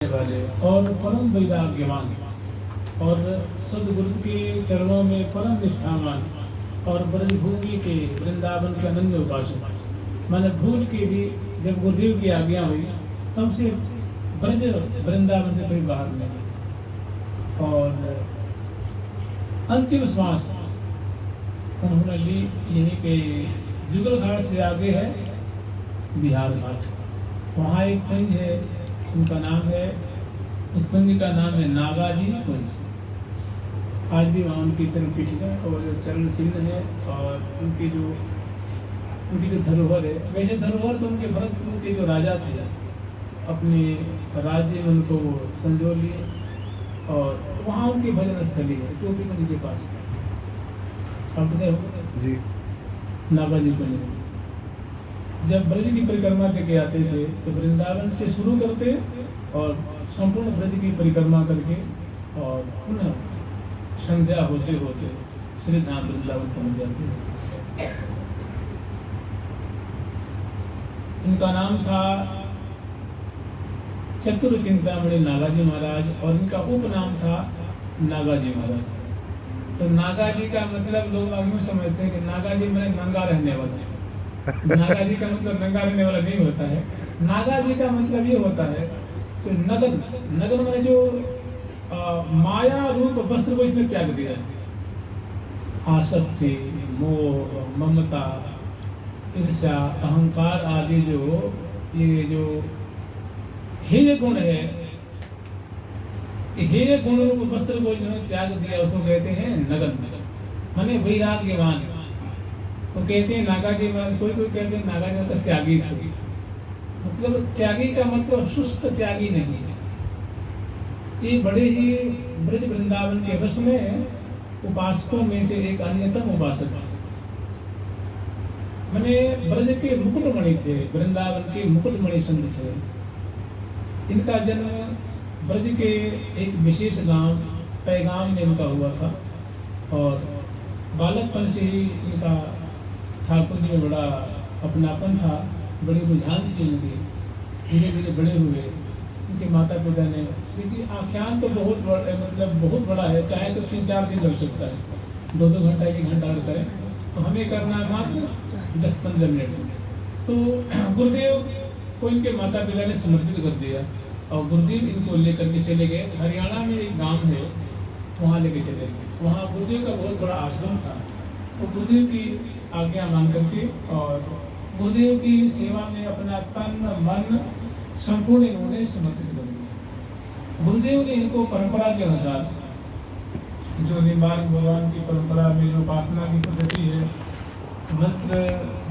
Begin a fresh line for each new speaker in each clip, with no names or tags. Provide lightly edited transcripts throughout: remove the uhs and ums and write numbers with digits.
वाले और परम वैराग्यवान और सदगुरु के चरणों में परम निष्ठावान और ब्रजभूमि के वृंदावन के अनन्य उपासक। मैंने भूल के भी जब गुरुदेव की आज्ञा हुई तब से ब्रज वृंदावन से कोई बाहर नहीं और अंतिम श्वास उन्होंने ली यहीं पे जुगल घाट से आगे है बिहार घाट। वहाँ एक कुंज है, उनका नाम है, उस कुंज का नाम है नागाजी कुंज। आज भी वहाँ उनकी चरण पीठिका और जो चरण चिन्ह है और उनकी जो धरोहर है। वैसे धरोहर तो उनके भरतपुर के जो राजा थे अपने राज्य में उनको वो संजो लिए और वहाँ उनकी भजन स्थली है टोपी कुंज के पास। आप गए हो
जी?
नागाजी कुंज जब ब्रज की परिक्रमा करके आते थे तो वृंदावन से शुरू करते और संपूर्ण ब्रज की परिक्रमा करके और पुनः संध्या होते होते श्री धाम वृंदावन पहुंच जाते थे। इनका नाम था चतुर चिंतामणि नागाजी महाराज और इनका उपनाम था नागाजी महाराज। तो नागाजी का मतलब लोग यूँ समझते हैं कि नागाजी मैंने नंगा रहने वाला। नागा जी का मतलब नंगा रहने वाला नहीं होता है। नागा जी का मतलब ये होता है तो नगन नगन मैंने जो माया रूप वस्त्र को इसने त्याग दिया है। आसक्ति, मोह, ममता, ईर्ष्या, अहंकार आदि ये जो हेय गुण है, हेय गुण रूप वस्त्र को इन्होंने त्याग दिया, उसको कहते हैं नगन। माने वैराग्यवान। तो कहते हैं नागाजी महाराज, कोई कहते हैं नागाजी मतलब त्यागी थे। मतलब त्यागी का मतलब सुस्त त्यागी नहीं है। ये बड़े ही ब्रज वृंदावन के रस में उपासकों में से एक अन्यतम उपासक थे। मैंने ब्रज के मुकुटमणि थे, वृंदावन के मुकुटमणि संत थे। इनका जन्म ब्रज के एक विशेष गांव पैगाम में इनका हुआ था और बालकपन से ही इनका ठाकुर जी में बड़ा अपनापन था, बड़ी रुझान थी इनकी। धीरे धीरे बड़े हुए उनके माता पिता ने, क्योंकि आख्यान तो बहुत बड़ा मतलब बहुत बड़ा है, चाहे तो 3-4 दिन लग सकता है, 2-2 घंटा 1 घंटा अगर करें तो हमें करना मात्र 10-15 मिनट। तो गुरुदेव को इनके माता पिता ने समर्पित कर दिया और गुरुदेव इनको लेकर के चले गए। हरियाणा में एक गाँव है, वहाँ लेके चले गए। वहाँ गुरुदेव का बहुत बड़ा आश्रम था। तो गुरुदेव की आज्ञा मान करके और गुरुदेव की सेवा में अपना तन मन संपूर्ण इन्होंने समर्पित कर दिया। गुरुदेव ने इनको परंपरा के अनुसार जो निम्बार्क भगवान की परंपरा में जो उपासना की पद्धति है, मंत्र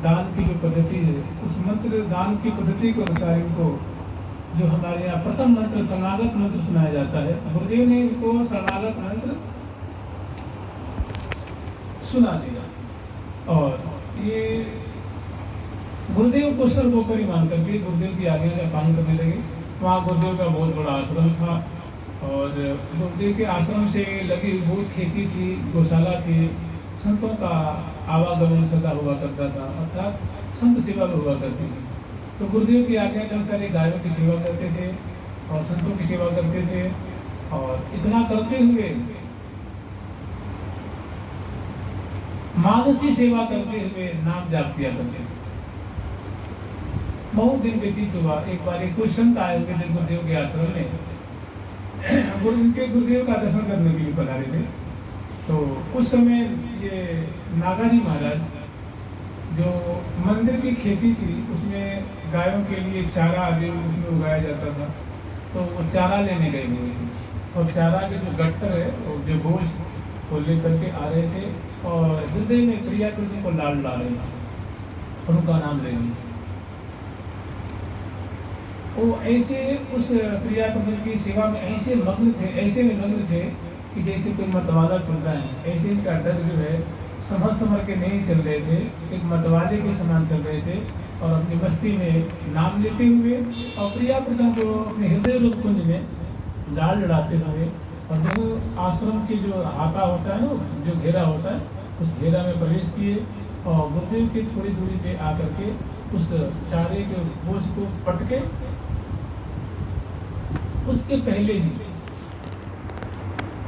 दान की जो पद्धति है, उस मंत्र दान की पद्धति के अनुसार इनको जो हमारे यहाँ प्रथम मंत्र शरणागत मंत्र सुनाया जाता है, गुरुदेव ने इनको शरणागत मंत्र सुना दिया। और ये गुरुदेव को सर्वोपरि मान करके गुरुदेव की आज्ञा का पालन करने लगे। वहाँ गुरुदेव का बहुत बड़ा आश्रम था और गुरुदेव के आश्रम से लगी हुई बहुत खेती थी, गौशाला थी, संतों का आवागमन सदा हुआ करता था, अर्थात संत सेवा भी हुआ करती थी। तो गुरुदेव की आज्ञा के अनुसार गायों की सेवा करते थे और संतों की सेवा करते थे और इतना करते हुए मानसी सेवा करते हुए नाम जाप किया करते थे। बहुत दिन व्यतीत हुआ, एक बार एक कोई संत आए हुए थे गुरुदेव के आश्रम में, उनके गुरुदेव का दर्शन करने के लिए पधारे थे। तो उस समय ये नागाजी महाराज जो मंदिर की खेती थी उसमें गायों के लिए चारा आदि उसमें उगाया जाता था, तो वो चारा लेने गए हुए थे और चारा के जो गट्ठर है और जो बोझ को लेकर के आ रहे थे और हृदय में प्रिया कृष्ण को लाल ला रहे थे, उनका नाम ले रहे थे। वो ऐसे उस प्रिया कृष्ण की सेवा में ऐसे मग्न थे कि जैसे कोई मतवाला चलता है, ऐसे इनका डग जो है संभल के नहीं चल रहे थे, एक मतवाले के समान चल रहे थे और अपनी मस्ती में नाम लेते हुए और प्रिया कृष्ण को अपने हृदय रूप कुंज में लाल लड़ाते हुए और जो आश्रम की जो हाथा होता है ना, जो घेरा होता है, उस घेरा में प्रवेश किए और गुरुदेव की थोड़ी दूरी पे आकर के उस चारे के बोझ को पटके उसके पहले ही,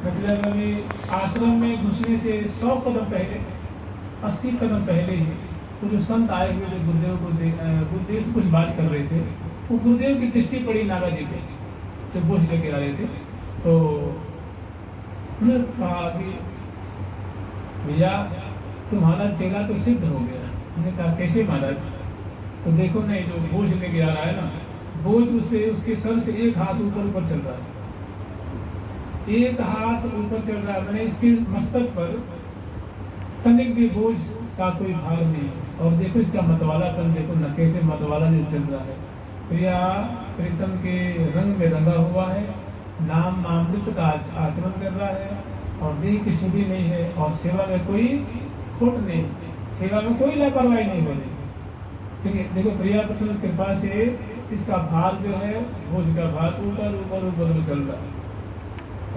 मतलब अभी आश्रम में घुसने से 100 कदम पहले, 80 कदम पहले ही वो जो संत आए हुए जो गुरुदेव से कुछ बात कर रहे थे, वो गुरुदेव की दृष्टि पड़ी नागा जी पे जो बोझ लेके आ रहे थे। तो उन्होंने कहा कि भैया तुम्हारा चेला तो सिद्ध हो गया। हमने कहा कैसे महाराज? तो देखो ना, जो बोझ लेके आ रहा है ना, बोझ उसके सर से एक हाथ ऊपर चल रहा है, एक हाथ ऊपर चल रहा है, मैंने इसके मस्तक पर तनिक भी बोझ का कोई भार नहीं। और देखो इसका मतवालापन, देखो न कैसे मतवाला जो चल रहा है। प्रिया प्रीतम के रंग में रंगा हुआ है, नाम अमृत का आचरण कर रहा है, और देह की शुद्धि नहीं है, और सेवा में कोई खोट नहीं, सेवा में कोई लापरवाही नहीं हो रही। ठीक है, देखो प्रिया पत्नी की कृपा से इसका भार जो है, बोझ का भार ऊपर ऊपर ऊपर में चल रहा है।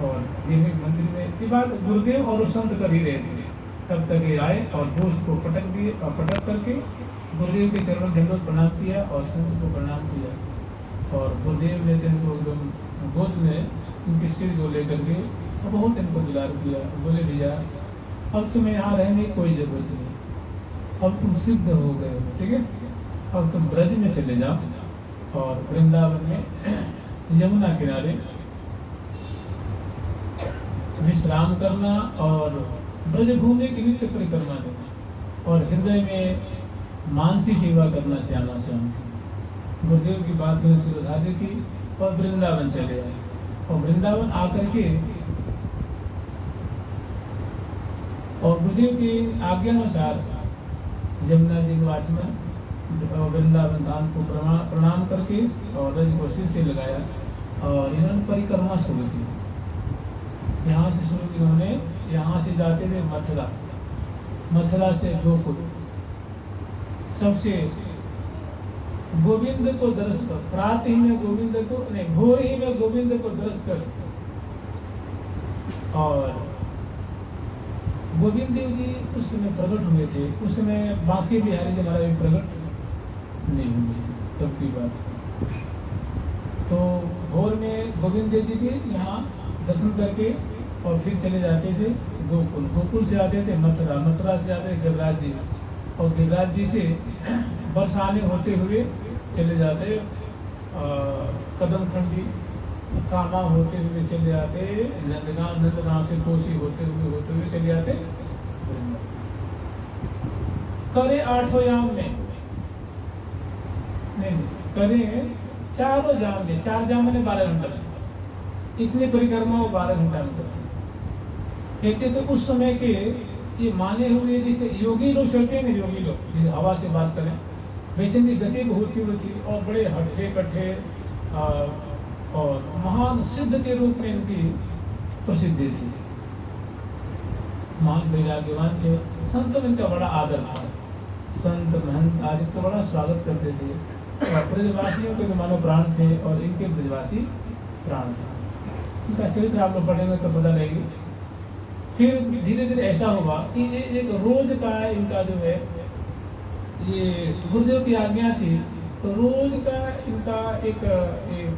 और जिन्हें मंदिर में ये बात गुरुदेव और संत कर ही रहे थे, तब तक ये आए और बोझ को पटक दिए, और पटक करके गुरुदेव के चरणों में दंडवत प्रणाम किया और संत को प्रणाम किया। और गुरुदेव ने इनको एकदम गोद में उनके सिर को लेकर के बहुत इनको दुलार किया। बोले भैया अब तुम्हें यहाँ रहने की कोई जरूरत नहीं, अब तुम सिद्ध हो गए हो, ठीक है, अब तुम ब्रज में चले जाओ और वृंदावन में यमुना किनारे विश्राम करना और ब्रज घूमने की नित्य परिक्रमा देना और हृदय में मानसी सेवा करना श्यामा श्याम से। गुरुदेव की बात होने से राधे की और वृंदावन चले आए। और वृंदावन आकर के और गुरुदेव की आज्ञानुसार यमुना जी को आचमन वृंदावन धाम को प्रणाम करके और रज को सिर से लगाया और इन्होंने परिक्रमा शुरू की। यहाँ से शुरू की उन्होंने, यहाँ से जाते थे मथुरा, मथुरा से गोकुल, सबसे गोविंद को दर्श कर, प्रात ही में गोविंद को नहीं, भोर ही में गोविंद को दर्श कर। और गोविंद देव जी उस समय प्रकट हुए थे, उस समय बाकी बिहारी जी महाराज भी प्रकट नहीं हुए थे, तब की बात। तो भोर में गोविंद देव जी के यहाँ दर्शन करके और फिर चले जाते थे गोकुल, गोकुल से आते थे मथुरा, मथुरा से आते थे गिरिराज जी, और गिरिराज जी से बरसाने होते हुए चले जाते कदम खंडी, कामा होते हुए चले जाते नंदगांव, नंदगांव से कोसी होते हुए चले जाते करे 8 याम में, नहीं करे 4 जाम में, 4 जाम में 12 घंटा में, इतनी परिक्रमा वो 12 घंटा में करते कहते। तो उस समय के ये माने हुए जैसे योगी लोग चलते हैं, योगी लोग जैसे हवा से बात करें वैसे इनकी गति बहुत ही थी और बड़े हट्ठे कट्ठे और महान सिद्ध के रूप में इनकी प्रसिद्धि थी। महान वैराग्यवान थे, संतों में इनका बड़ा आदर था, संत महंत आदि का बड़ा स्वागत करते थे। और ब्रजवासियों के तो मानो प्राण थे और इनके ब्रजवासी प्राण थे। इनका चरित्र आप लोग पढ़ेंगे तो पता लगेगी। फिर धीरे धीरे ऐसा हुआ कि एक रोज का इनका जो है, ये गुरुदेव की आज्ञा थी, तो रोज का इनका एक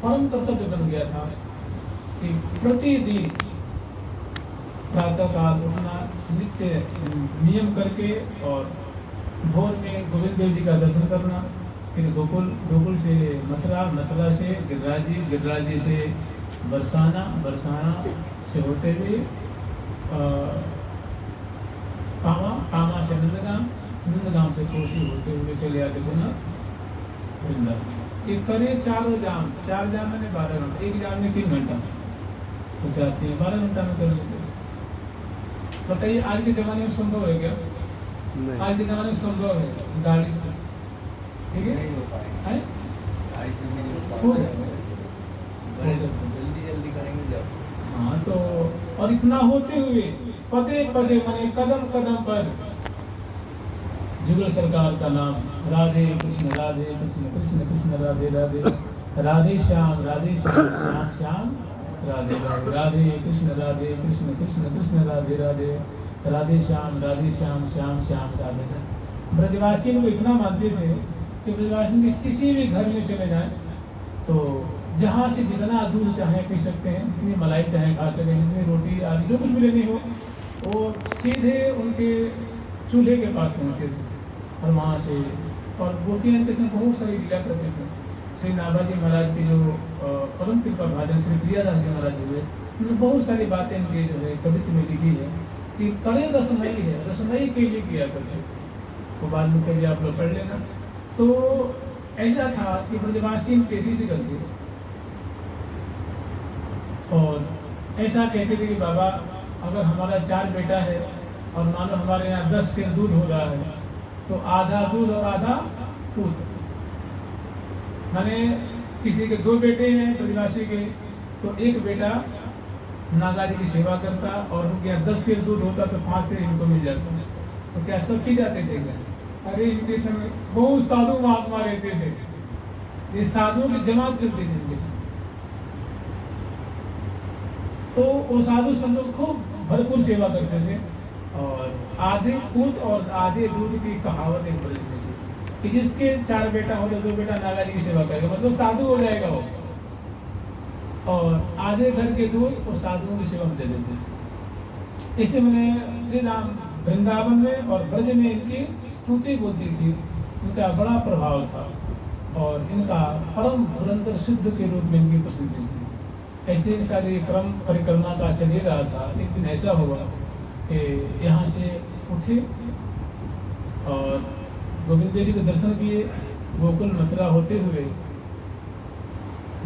परम कर्तव्य बन गया था कि प्रतिदिन प्रातः काल उठना, नित्य नियम करके और भोर में गोविंद देव जी का दर्शन करना, फिर गोकुल से मथुरा, मथुरा से गिरिराज जी, गिरिराज जी से बरसाना, बरसाना से होते हुए कामा से नंदगांव, नंदगांव से कोसी होते हुए चले आते पुनः वृंदावन। ये करे 4 जाम, 4 जाम में 12 घंटा, एक जाम में 3 घंटा तो चाहते हैं 12 घंटा में कर लेते। बताइए आज के जमाने में संभव है क्या? आज के जमाने में संभव है गाड़ी से, ठीक है, हो जाएगा,
जल्दी करेंगे जब।
हाँ तो और इतना होते हुए पदे पदे माने कदम कदम पर जुगल सरकार का नाम, राधे कृष्ण कृष्ण कृष्ण राधे राधे, राधे श्याम श्याम श्याम राधे राधे, राधे कृष्ण कृष्ण कृष्ण राधे राधे, राधे श्याम श्याम श्याम राधे राधे। ब्रजवासी को इतना मानते थे कि ब्रजवासी के किसी भी घर में चले जाए तो जहाँ से जितना दूध चाहे पी सकते हैं, जितनी मलाई चाहे खा सकते हैं, जितनी रोटी आदि जो कुछ भी लेनी हो वो सीधे उनके चूल्हे के पास पहुँचते थे और वहाँ से और गोपियाँ इनके संग बहुत सारी लीला करते थे। श्री नाभाजी महाराज के जो परम कृपा भाजन श्री प्रियादास जी महाराज हुए, उन्होंने बहुत सारी बातें इनके जो है कवित्व में लिखी है कि कड़े रसमयी है, रसमयी के लिए किया करते, वो बाद में कभी आप लोग पढ़ लेना। तो ऐसा था कि ब्रजवासी तेजी से करते और ऐसा कहते थे कि बाबा अगर हमारा 4 बेटा है और मानो हमारे यहाँ 10 सेर दूध हो रहा है तो आधा दूध और आधा पूत, माने किसी के 2 बेटे हैं ब्रजवासी के तो एक बेटा नागा जी की सेवा करता और उनके यहाँ 10 सेर दूध होता तो 5 सेर इनको मिल जाता। तो क्या सब पी जाते थे क्या? अरे इनके समय बहुत साधु महात्मा रहते थे, ये साधुओं की जमात चलती थी इनके समय। तो वो साधु संतों खूब भरपूर सेवा करते थे और आधे पूत और आधे दूध की कहावत एक बदलती थी कि जिसके 4 बेटा हो तो 2 बेटा नागा जी की सेवा करेगा, मतलब साधु हो जाएगा वो, और आधे घर के दूध वो साधुओं की सेवा में दे देते थे। इसे मैंने श्री राम वृंदावन में और ब्रज में इनकी तूती बोलती थी, इनका बड़ा प्रभाव था और इनका परम धुरंधर सिद्ध के रूप में इनकी प्रसिद्धि थी। ऐसे इनका जो क्रम परिक्रमा का चल ही रहा था, एक दिन ऐसा हुआ कि यहाँ से उठे और गोविंद देव जी के दर्शन किए, गोकुल मथुरा होते हुए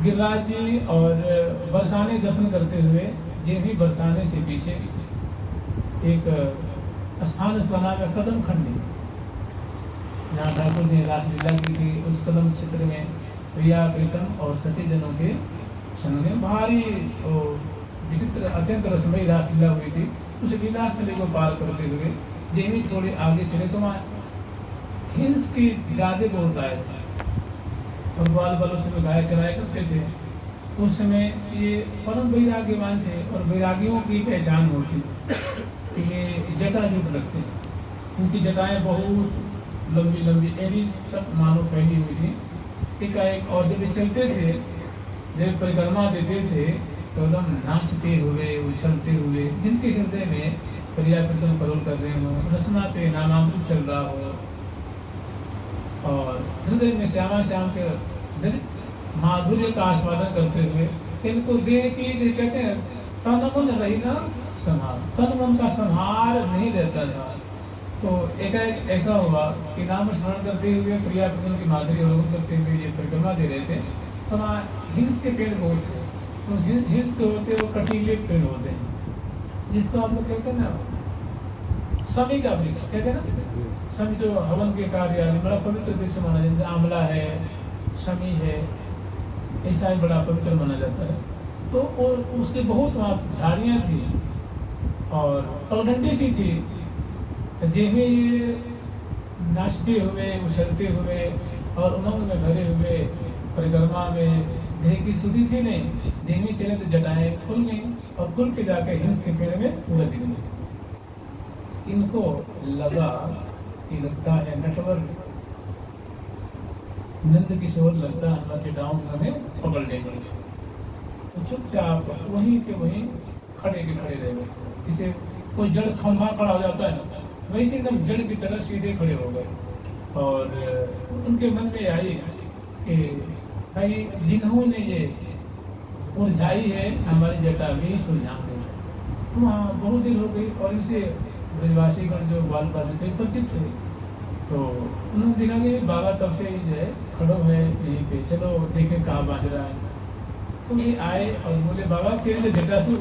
गिरिराज जी और बरसाने दर्शन करते हुए ये भी बरसाने से पीछे एक स्थान सुना का कदम खंडी, जहाँ ठाकुर ने रासलीला की थी, उस कदम क्षेत्र में प्रिया प्रीतम और सती जनों के संग में भारी विचित्र अत्यंत रसमयी रासलीला हुई थी। उस लीला स्थली को पार करते हुए जेमी थोड़े आगे चले तो वहाँ हिंस की गादे बहुत आए थे और बाल बालों से गाय चराया करते थे। तो उस समय ये परम वैराग्यवान थे और वैरागियों की पहचान होती कि ये जटाजुट लगते हैं। उनकी जटाएं बहुत लंबी लंबी एड़ी तक मानो फैली हुई थी। एकाएक और जब चलते थे, जब परिक्रमा देते थे तो एकदम नाचते हुए उछलते हुए, जिनके हृदय में प्रिया प्रीतम करोल कर रहे हो, रसना पे नामामृत चल रहा हो और हृदय में श्यामा श्याम के माधुर्य का आस्वादन करते हुए इनको देख के कहते हैं तन मन रही ना संहार, तन मन का संहार नहीं रहता था। तो एकाएक ऐसा हुआ कि नाम स्मरण करते हुए प्रिया प्रीतम की माधुर्य अवलोकन करते हुए ये परिक्रमा दे रहे थे। तो वहाँ हिंस के पेड़ बहुत थे, तो हिंस के होते वो कटीले पेड़ होते हैं जिसको आप लोग कहते हैं ना समी का वृक्ष कहते हैं ना, समी जो हवन के कार्य आदि बड़ा पवित्र वृक्ष माना जाता है। आंवला है, समी है, ऐसा ही बड़ा पवित्र माना जाता है। तो और उसकी बहुत वहाँ झाड़ियाँ थी और पगडंडी सी थी, जिनमें ये नाचते हुए उछलते हुए और उमंग में भरे हुए परिक्रमा में देह की शुद्धि थी नहीं, जिनमें चले तो जटाएं खुल गई और खुल के जाकर हिंस के पेड़ में उलझ गई। इनको लगा कि लगता है नटवर नंद किशोर लगता है हमारे जटाओं में हमें पकड़ लेंगे। तो चुपचाप वहीं के वहीं खड़े के खड़े रह गए। इसे कोई जड़ खंभा खड़ा हो जाता है वैसे एकदम जड़ की तरह सीधे खड़े हो गए और उनके मन में आई कि भाई जिन्होंने ये उलझाई है हमारी जटा में सुलझा दे। तो वहाँ बहुत देर हो गई और इसे ब्रजवासीगण जो बाल बाल से परिचित थे तो उन्होंने देखा कि बाबा तब से ही जो है खड़ो है यहीं पे, चलो देखें कहाँ बांध रहा है। तो ये आए और बोले बाबा तेरे जटा से